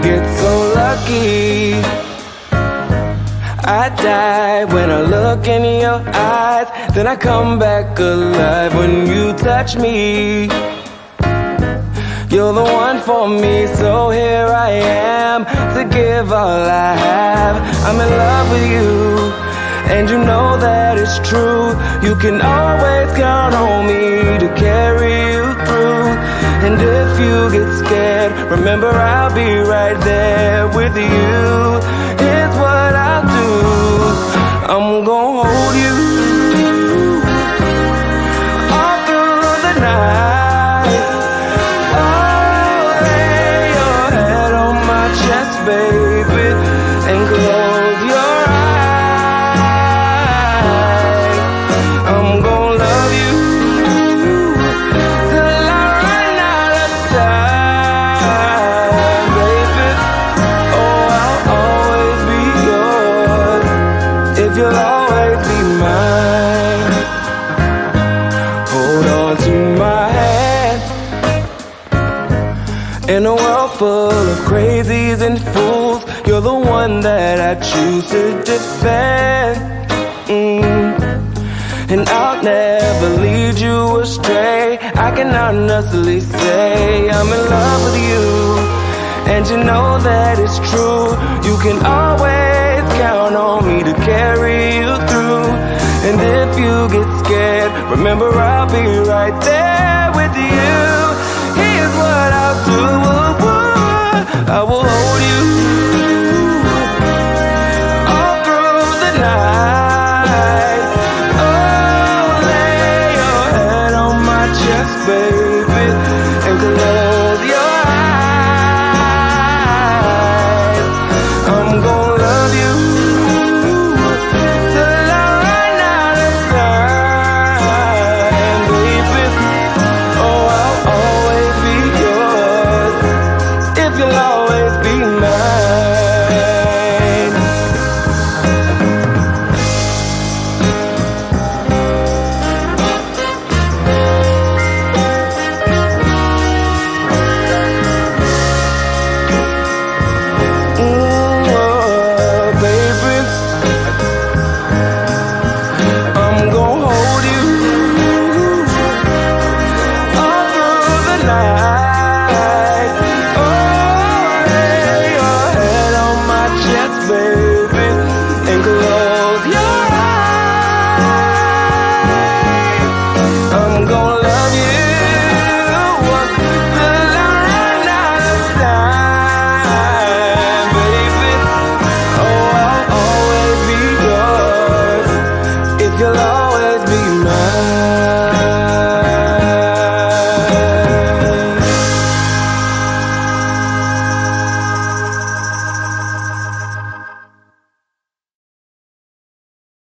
get so lucky. I die when I look in your eyes, then I come back alive when you touch me. You're the one for me, so here I am to give all I have. I'm in love with you, and you know that it's true. You can always count on me to carry you through. And if you get scared, remember I'll be right there with you. Here's what I'll do, I'm gonna hold you all through the night. Oh, lay your head on my chest, baby, and close your eyes. I'm gonna love you till I run out of time, baby. Oh, I'll always be yours if you'll always be mine. Hold on to my hand. In a world full of crazies and fools, you're the one that I choose to defend. And I'll never lead you astray. I can honestly say I'm in love with you, and you know that it's true. You can always count on me to carry you through. And if you get scared, remember I'll be right there